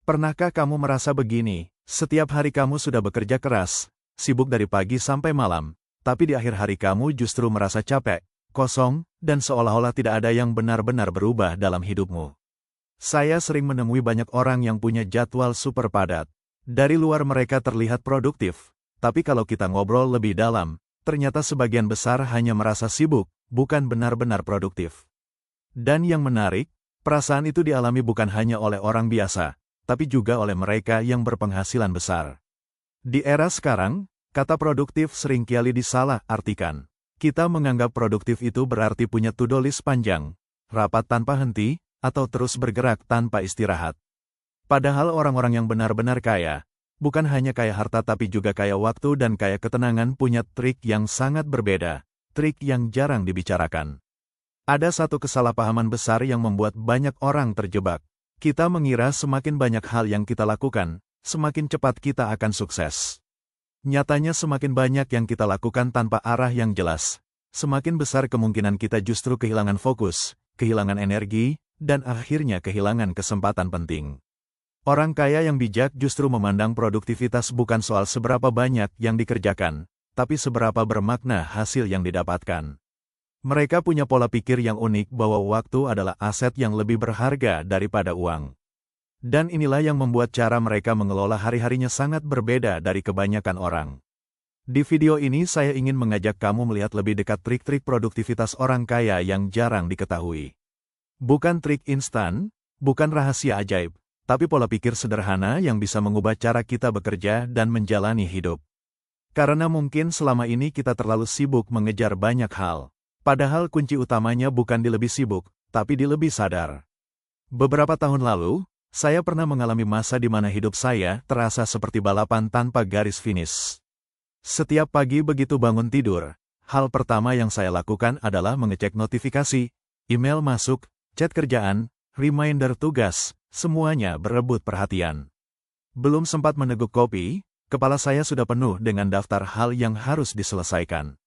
Pernahkah kamu merasa begini? Setiap hari kamu sudah bekerja keras, sibuk dari pagi sampai malam, tapi di akhir hari kamu justru merasa capek, kosong, dan seolah-olah tidak ada yang benar-benar berubah dalam hidupmu. Saya sering menemui banyak orang yang punya jadwal super padat. Dari luar mereka terlihat produktif, tapi kalau kita ngobrol lebih dalam, ternyata sebagian besar hanya merasa sibuk, bukan benar-benar produktif. Dan yang menarik, perasaan itu dialami bukan hanya oleh orang biasa, tapi juga oleh mereka yang berpenghasilan besar. Di era sekarang, kata produktif seringkali disalah-artikan. Kita menganggap produktif itu berarti punya to-do list panjang, rapat tanpa henti, atau terus bergerak tanpa istirahat. Padahal orang-orang yang benar-benar kaya, bukan hanya kaya harta tapi juga kaya waktu dan kaya ketenangan punya trik yang sangat berbeda, trik yang jarang dibicarakan. Ada satu kesalahpahaman besar yang membuat banyak orang terjebak. Kita mengira semakin banyak hal yang kita lakukan, semakin cepat kita akan sukses. Nyatanya semakin banyak yang kita lakukan tanpa arah yang jelas, semakin besar kemungkinan kita justru kehilangan fokus, kehilangan energi, dan akhirnya kehilangan kesempatan penting. Orang kaya yang bijak justru memandang produktivitas bukan soal seberapa banyak yang dikerjakan, tapi seberapa bermakna hasil yang didapatkan. Mereka punya pola pikir yang unik bahwa waktu adalah aset yang lebih berharga daripada uang. Dan inilah yang membuat cara mereka mengelola hari-harinya sangat berbeda dari kebanyakan orang. Di video ini saya ingin mengajak kamu melihat lebih dekat trik-trik produktivitas orang kaya yang jarang diketahui. Bukan trik instan, bukan rahasia ajaib, tapi pola pikir sederhana yang bisa mengubah cara kita bekerja dan menjalani hidup. Karena mungkin selama ini kita terlalu sibuk mengejar banyak hal. Padahal kunci utamanya bukan di lebih sibuk, tapi di lebih sadar. Beberapa tahun lalu, saya pernah mengalami masa di mana hidup saya terasa seperti balapan tanpa garis finish. Setiap pagi begitu bangun tidur, hal pertama yang saya lakukan adalah mengecek notifikasi, email masuk, chat kerjaan, reminder tugas, semuanya berebut perhatian. Belum sempat meneguk kopi, kepala saya sudah penuh dengan daftar hal yang harus diselesaikan.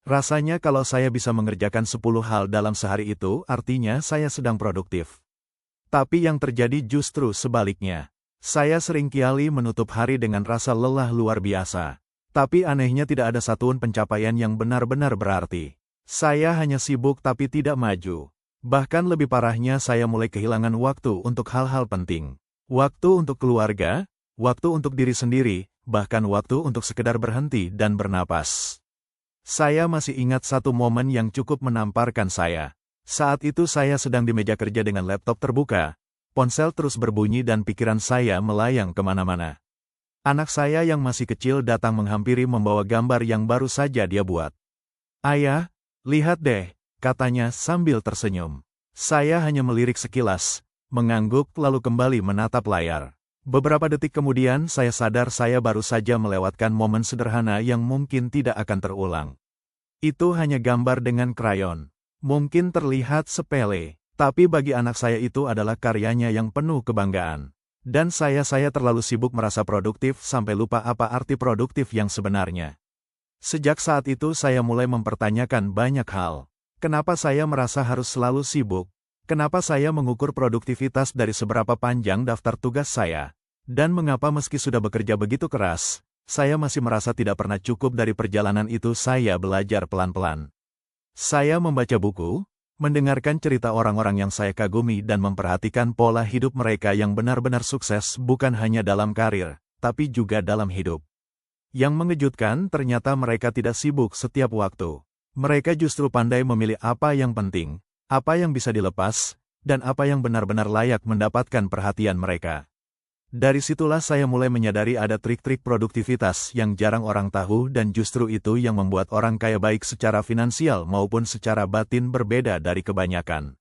Rasanya kalau saya bisa mengerjakan 10 hal dalam sehari itu, artinya saya sedang produktif. Tapi yang terjadi justru sebaliknya. Saya seringkali menutup hari dengan rasa lelah luar biasa. Tapi anehnya tidak ada satupun pencapaian yang benar-benar berarti. Saya hanya sibuk tapi tidak maju. Bahkan lebih parahnya saya mulai kehilangan waktu untuk hal-hal penting. Waktu untuk keluarga, waktu untuk diri sendiri, bahkan waktu untuk sekedar berhenti dan bernapas. Saya masih ingat satu momen yang cukup menamparkan saya. Saat itu saya sedang di meja kerja dengan laptop terbuka, ponsel terus berbunyi dan pikiran saya melayang kemana-mana. Anak saya yang masih kecil datang menghampiri membawa gambar yang baru saja dia buat. "Ayah, lihat deh," katanya sambil tersenyum. Saya hanya melirik sekilas, mengangguk lalu kembali menatap layar. Beberapa detik kemudian saya sadar saya baru saja melewatkan momen sederhana yang mungkin tidak akan terulang. Itu hanya gambar dengan krayon. Mungkin terlihat sepele, tapi bagi anak saya itu adalah karyanya yang penuh kebanggaan. Dan saya terlalu sibuk merasa produktif sampai lupa apa arti produktif yang sebenarnya. Sejak saat itu saya mulai mempertanyakan banyak hal. Kenapa saya merasa harus selalu sibuk? Kenapa saya mengukur produktivitas dari seberapa panjang daftar tugas saya? Dan mengapa meski sudah bekerja begitu keras, saya masih merasa tidak pernah cukup dari perjalanan itu? Saya belajar pelan-pelan. Saya membaca buku, mendengarkan cerita orang-orang yang saya kagumi dan memperhatikan pola hidup mereka yang benar-benar sukses bukan hanya dalam karir, tapi juga dalam hidup. Yang mengejutkan ternyata mereka tidak sibuk setiap waktu. Mereka justru pandai memilih apa yang penting, apa yang bisa dilepas, dan apa yang benar-benar layak mendapatkan perhatian mereka. Dari situlah saya mulai menyadari ada trik-trik produktivitas yang jarang orang tahu dan justru itu yang membuat orang kaya baik secara finansial maupun secara batin berbeda dari kebanyakan.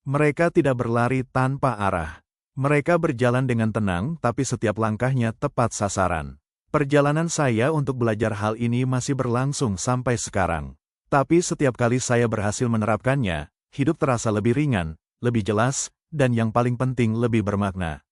Mereka tidak berlari tanpa arah. Mereka berjalan dengan tenang tapi setiap langkahnya tepat sasaran. Perjalanan saya untuk belajar hal ini masih berlangsung sampai sekarang. Tapi setiap kali saya berhasil menerapkannya, hidup terasa lebih ringan, lebih jelas, dan yang paling penting lebih bermakna.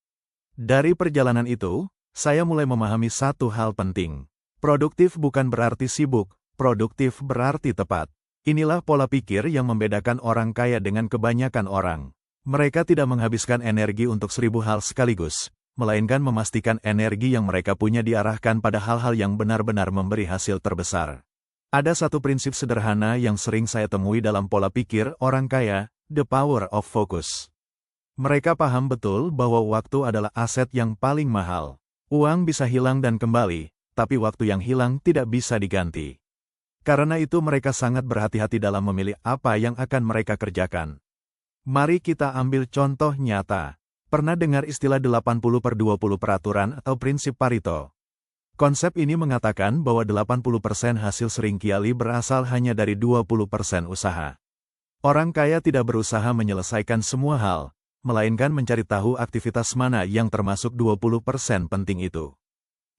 Dari perjalanan itu, saya mulai memahami satu hal penting. Produktif bukan berarti sibuk, produktif berarti tepat. Inilah pola pikir yang membedakan orang kaya dengan kebanyakan orang. Mereka tidak menghabiskan energi untuk 1000 hal sekaligus. melainkan memastikan energi yang mereka punya diarahkan pada hal-hal yang benar-benar memberi hasil terbesar. Ada satu prinsip sederhana yang sering saya temui dalam pola pikir orang kaya, the power of focus. Mereka paham betul bahwa waktu adalah aset yang paling mahal. Uang bisa hilang dan kembali, tapi waktu yang hilang tidak bisa diganti. Karena itu mereka sangat berhati-hati dalam memilih apa yang akan mereka kerjakan. Mari kita ambil contoh nyata. Pernah dengar istilah 80/20 peraturan atau prinsip Pareto? Konsep ini mengatakan bahwa 80% hasil seringkali berasal hanya dari 20% usaha. Orang kaya tidak berusaha menyelesaikan semua hal, melainkan mencari tahu aktivitas mana yang termasuk 20% penting itu.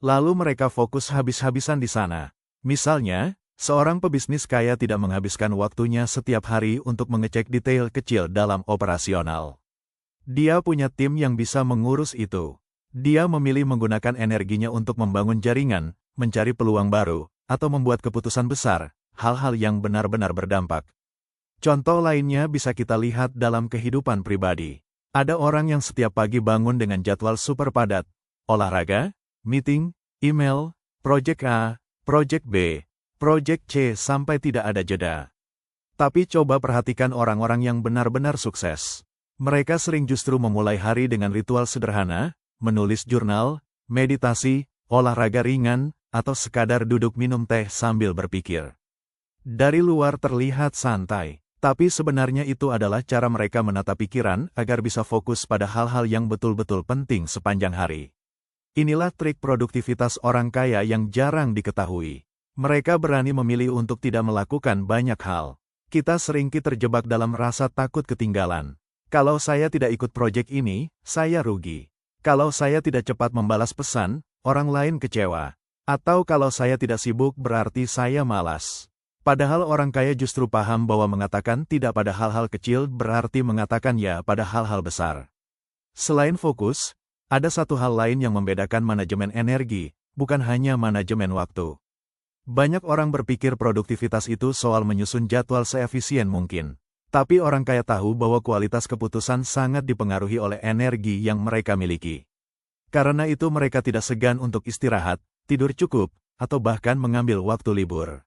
Lalu mereka fokus habis-habisan di sana. Misalnya, seorang pebisnis kaya tidak menghabiskan waktunya setiap hari untuk mengecek detail kecil dalam operasional. Dia punya tim yang bisa mengurus itu. Dia memilih menggunakan energinya untuk membangun jaringan, mencari peluang baru, atau membuat keputusan besar, hal-hal yang benar-benar berdampak. Contoh lainnya bisa kita lihat dalam kehidupan pribadi. Ada orang yang setiap pagi bangun dengan jadwal super padat, olahraga, meeting, email, project A, project B, project C sampai tidak ada jeda. Tapi coba perhatikan orang-orang yang benar-benar sukses. Mereka sering justru memulai hari dengan ritual sederhana, menulis jurnal, meditasi, olahraga ringan, atau sekadar duduk minum teh sambil berpikir. Dari luar terlihat santai, tapi sebenarnya itu adalah cara mereka menata pikiran agar bisa fokus pada hal-hal yang betul-betul penting sepanjang hari. Inilah trik produktivitas orang kaya yang jarang diketahui. Mereka berani memilih untuk tidak melakukan banyak hal. Kita seringkali terjebak dalam rasa takut ketinggalan. Kalau saya tidak ikut proyek ini, saya rugi. Kalau saya tidak cepat membalas pesan, orang lain kecewa. Atau kalau saya tidak sibuk berarti saya malas. Padahal orang kaya justru paham bahwa mengatakan tidak pada hal-hal kecil berarti mengatakan ya pada hal-hal besar. Selain fokus, ada satu hal lain yang membedakan manajemen energi, bukan hanya manajemen waktu. Banyak orang berpikir produktivitas itu soal menyusun jadwal seefisien mungkin. Tapi orang kaya tahu bahwa kualitas keputusan sangat dipengaruhi oleh energi yang mereka miliki. Karena itu mereka tidak segan untuk istirahat, tidur cukup, atau bahkan mengambil waktu libur.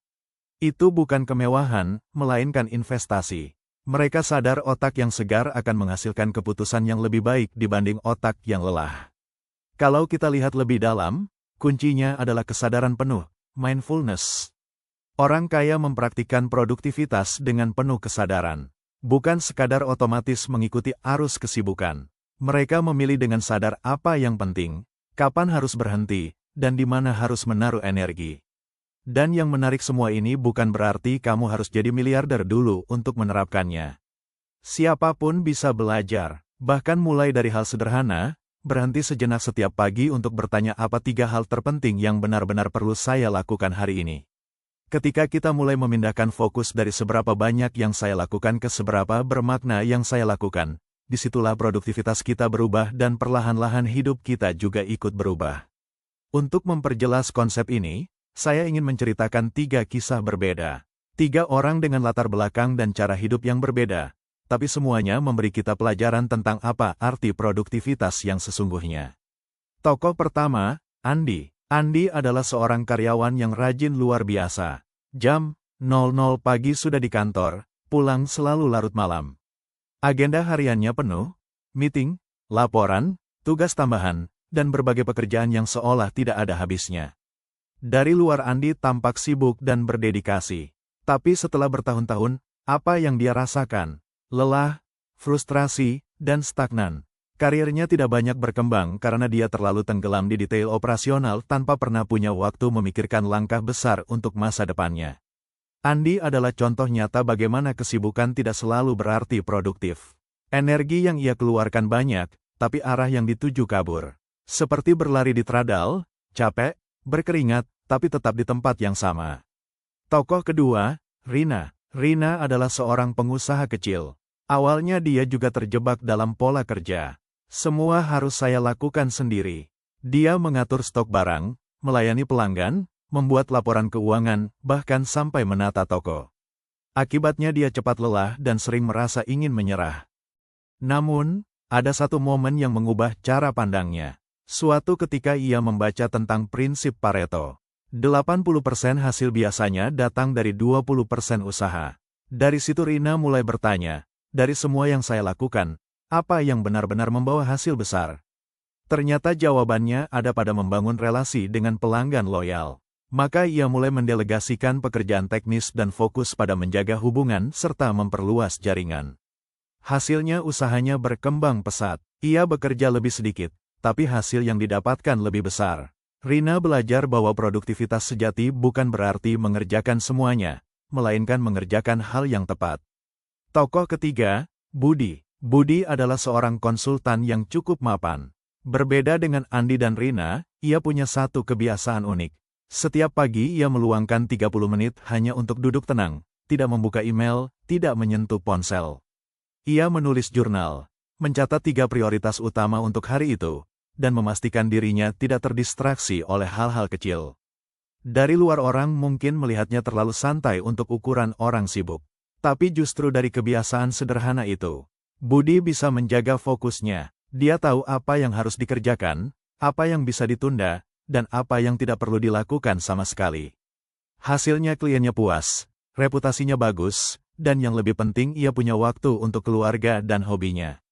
Itu bukan kemewahan, melainkan investasi. Mereka sadar otak yang segar akan menghasilkan keputusan yang lebih baik dibanding otak yang lelah. Kalau kita lihat lebih dalam, kuncinya adalah kesadaran penuh. Mindfulness. Orang kaya mempraktikkan produktivitas dengan penuh kesadaran. Bukan sekadar otomatis mengikuti arus kesibukan. Mereka memilih dengan sadar apa yang penting, kapan harus berhenti, dan di mana harus menaruh energi. Dan yang menarik semua ini bukan berarti kamu harus jadi miliarder dulu untuk menerapkannya. Siapapun bisa belajar, bahkan mulai dari hal sederhana, berhenti sejenak setiap pagi untuk bertanya apa 3 hal terpenting yang benar-benar perlu saya lakukan hari ini. Ketika kita mulai memindahkan fokus dari seberapa banyak yang saya lakukan ke seberapa bermakna yang saya lakukan, disitulah produktivitas kita berubah dan perlahan-lahan hidup kita juga ikut berubah. Untuk memperjelas konsep ini, saya ingin menceritakan 3 kisah berbeda. 3 orang dengan latar belakang dan cara hidup yang berbeda. Tapi semuanya memberi kita pelajaran tentang apa arti produktivitas yang sesungguhnya. Tokoh pertama, Andy. Andy adalah seorang karyawan yang rajin luar biasa. Jam 00 pagi sudah di kantor, pulang selalu larut malam. Agenda hariannya penuh, meeting, laporan, tugas tambahan, dan berbagai pekerjaan yang seolah tidak ada habisnya. Dari luar Andy tampak sibuk dan berdedikasi. Tapi setelah bertahun-tahun, apa yang dia rasakan? Lelah, frustrasi, dan stagnan. Karirnya tidak banyak berkembang karena dia terlalu tenggelam di detail operasional tanpa pernah punya waktu memikirkan langkah besar untuk masa depannya. Andy adalah contoh nyata bagaimana kesibukan tidak selalu berarti produktif. Energi yang ia keluarkan banyak, tapi arah yang dituju kabur. Seperti berlari di treadmill, capek, berkeringat, tapi tetap di tempat yang sama. Tokoh kedua, Rina. Rina adalah seorang pengusaha kecil. Awalnya dia juga terjebak dalam pola kerja. Semua harus saya lakukan sendiri. Dia mengatur stok barang, melayani pelanggan, membuat laporan keuangan, bahkan sampai menata toko. Akibatnya dia cepat lelah dan sering merasa ingin menyerah. Namun, ada satu momen yang mengubah cara pandangnya. Suatu ketika ia membaca tentang prinsip Pareto. 80% hasil biasanya datang dari 20% usaha. Dari situ Rina mulai bertanya, dari semua yang saya lakukan, apa yang benar-benar membawa hasil besar? Ternyata jawabannya ada pada membangun relasi dengan pelanggan loyal. Maka ia mulai mendelegasikan pekerjaan teknis dan fokus pada menjaga hubungan serta memperluas jaringan. Hasilnya usahanya berkembang pesat. Ia bekerja lebih sedikit, tapi hasil yang didapatkan lebih besar. Rina belajar bahwa produktivitas sejati bukan berarti mengerjakan semuanya, melainkan mengerjakan hal yang tepat. Tokoh ketiga, Budi. Budi adalah seorang konsultan yang cukup mapan. Berbeda dengan Andi dan Rina, ia punya satu kebiasaan unik. Setiap pagi ia meluangkan 30 menit hanya untuk duduk tenang, tidak membuka email, tidak menyentuh ponsel. Ia menulis jurnal, mencatat 3 prioritas utama untuk hari itu, dan memastikan dirinya tidak terdistraksi oleh hal-hal kecil. Dari luar orang mungkin melihatnya terlalu santai untuk ukuran orang sibuk. Tapi justru dari kebiasaan sederhana itu, Budi bisa menjaga fokusnya. Dia tahu apa yang harus dikerjakan, apa yang bisa ditunda, dan apa yang tidak perlu dilakukan sama sekali. Hasilnya kliennya puas, reputasinya bagus, dan yang lebih penting ia punya waktu untuk keluarga dan hobinya.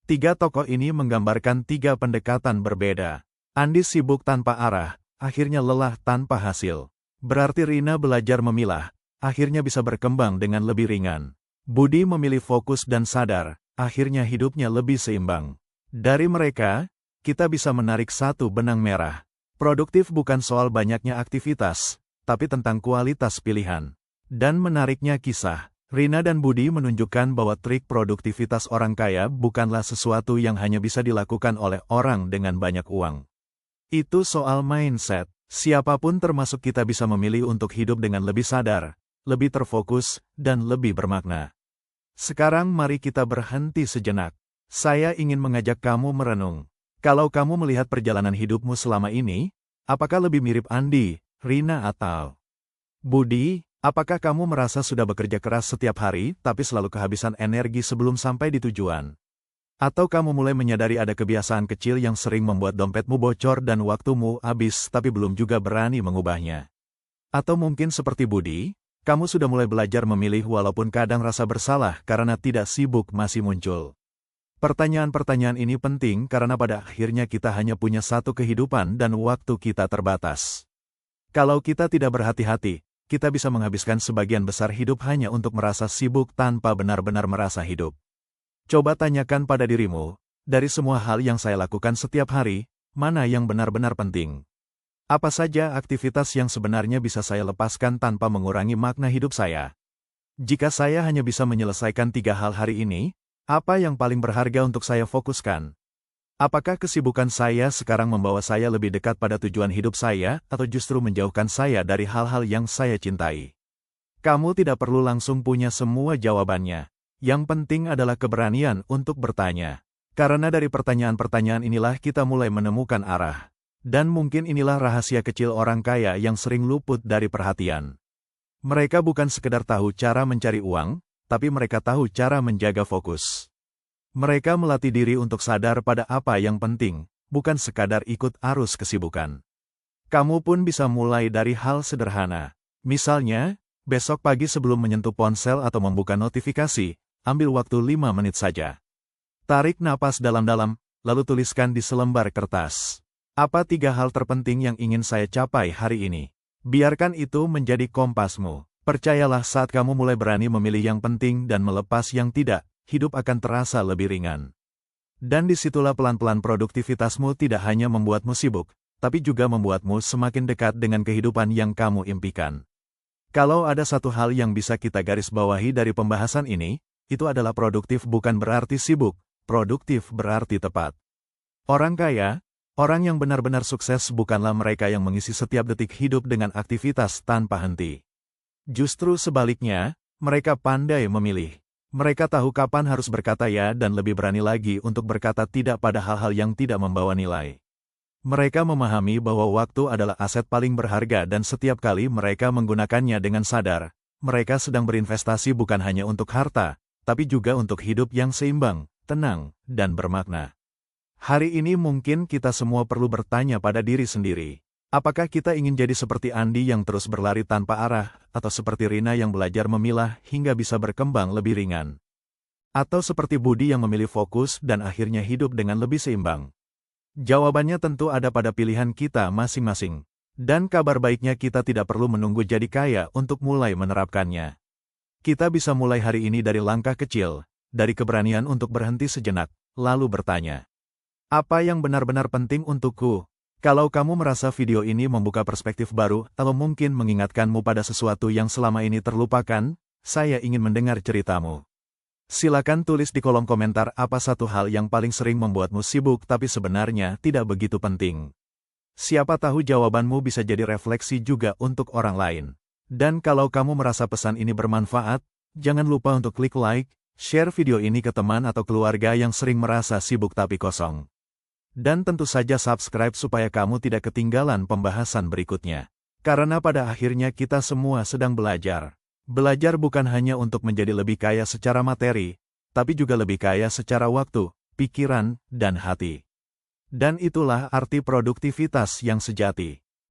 3 tokoh ini menggambarkan 3 pendekatan berbeda. Andi sibuk tanpa arah, akhirnya lelah tanpa hasil. Berarti Rina belajar memilah, akhirnya bisa berkembang dengan lebih ringan. Budi memilih fokus dan sadar, akhirnya hidupnya lebih seimbang. Dari mereka, kita bisa menarik satu benang merah. Produktif bukan soal banyaknya aktivitas, tapi tentang kualitas pilihan. Dan menariknya kisah, Rina dan Budi menunjukkan bahwa trik produktivitas orang kaya bukanlah sesuatu yang hanya bisa dilakukan oleh orang dengan banyak uang. Itu soal mindset. Siapapun termasuk kita bisa memilih untuk hidup dengan lebih sadar, lebih terfokus, dan lebih bermakna. Sekarang mari kita berhenti sejenak. Saya ingin mengajak kamu merenung. Kalau kamu melihat perjalanan hidupmu selama ini, apakah lebih mirip Andi, Rina atau Budi? Apakah kamu merasa sudah bekerja keras setiap hari tapi selalu kehabisan energi sebelum sampai di tujuan? Atau kamu mulai menyadari ada kebiasaan kecil yang sering membuat dompetmu bocor dan waktumu habis tapi belum juga berani mengubahnya? Atau mungkin seperti Budi, kamu sudah mulai belajar memilih walaupun kadang rasa bersalah karena tidak sibuk masih muncul. Pertanyaan-pertanyaan ini penting karena pada akhirnya kita hanya punya satu kehidupan dan waktu kita terbatas. Kalau kita tidak berhati-hati, kita bisa menghabiskan sebagian besar hidup hanya untuk merasa sibuk tanpa benar-benar merasa hidup. Coba tanyakan pada dirimu, dari semua hal yang saya lakukan setiap hari, mana yang benar-benar penting? Apa saja aktivitas yang sebenarnya bisa saya lepaskan tanpa mengurangi makna hidup saya? Jika saya hanya bisa menyelesaikan 3 hal hari ini, apa yang paling berharga untuk saya fokuskan? Apakah kesibukan saya sekarang membawa saya lebih dekat pada tujuan hidup saya, atau justru menjauhkan saya dari hal-hal yang saya cintai? Kamu tidak perlu langsung punya semua jawabannya. Yang penting adalah keberanian untuk bertanya. Karena dari pertanyaan-pertanyaan inilah kita mulai menemukan arah. Dan mungkin inilah rahasia kecil orang kaya yang sering luput dari perhatian. Mereka bukan sekedar tahu cara mencari uang, tapi mereka tahu cara menjaga fokus. Mereka melatih diri untuk sadar pada apa yang penting, bukan sekadar ikut arus kesibukan. Kamu pun bisa mulai dari hal sederhana. Misalnya, besok pagi sebelum menyentuh ponsel atau membuka notifikasi, ambil waktu 5 menit saja. Tarik napas dalam-dalam, lalu tuliskan di selembar kertas. Apa 3 hal terpenting yang ingin saya capai hari ini? Biarkan itu menjadi kompasmu. Percayalah saat kamu mulai berani memilih yang penting dan melepas yang tidak, hidup akan terasa lebih ringan. Dan disitulah pelan-pelan produktivitasmu tidak hanya membuatmu sibuk, tapi juga membuatmu semakin dekat dengan kehidupan yang kamu impikan. Kalau ada satu hal yang bisa kita garis bawahi dari pembahasan ini, itu adalah produktif bukan berarti sibuk, produktif berarti tepat. Orang kaya, orang yang benar-benar sukses bukanlah mereka yang mengisi setiap detik hidup dengan aktivitas tanpa henti. Justru sebaliknya, mereka pandai memilih. Mereka tahu kapan harus berkata ya dan lebih berani lagi untuk berkata tidak pada hal-hal yang tidak membawa nilai. Mereka memahami bahwa waktu adalah aset paling berharga dan setiap kali mereka menggunakannya dengan sadar, mereka sedang berinvestasi bukan hanya untuk harta, tapi juga untuk hidup yang seimbang, tenang, dan bermakna. Hari ini mungkin kita semua perlu bertanya pada diri sendiri. Apakah kita ingin jadi seperti Andi yang terus berlari tanpa arah, atau seperti Rina yang belajar memilah hingga bisa berkembang lebih ringan? Atau seperti Budi yang memilih fokus dan akhirnya hidup dengan lebih seimbang? Jawabannya tentu ada pada pilihan kita masing-masing. Dan kabar baiknya kita tidak perlu menunggu jadi kaya untuk mulai menerapkannya. Kita bisa mulai hari ini dari langkah kecil, dari keberanian untuk berhenti sejenak, lalu bertanya, apa yang benar-benar penting untukku? Kalau kamu merasa video ini membuka perspektif baru atau mungkin mengingatkanmu pada sesuatu yang selama ini terlupakan, saya ingin mendengar ceritamu. Silakan tulis di kolom komentar apa satu hal yang paling sering membuatmu sibuk tapi sebenarnya tidak begitu penting. Siapa tahu jawabanmu bisa jadi refleksi juga untuk orang lain. Dan kalau kamu merasa pesan ini bermanfaat, jangan lupa untuk klik like, share video ini ke teman atau keluarga yang sering merasa sibuk tapi kosong. Dan tentu saja subscribe supaya kamu tidak ketinggalan pembahasan berikutnya. Karena pada akhirnya kita semua sedang belajar. Belajar bukan hanya untuk menjadi lebih kaya secara materi, tapi juga lebih kaya secara waktu, pikiran, dan hati. Dan itulah arti produktivitas yang sejati.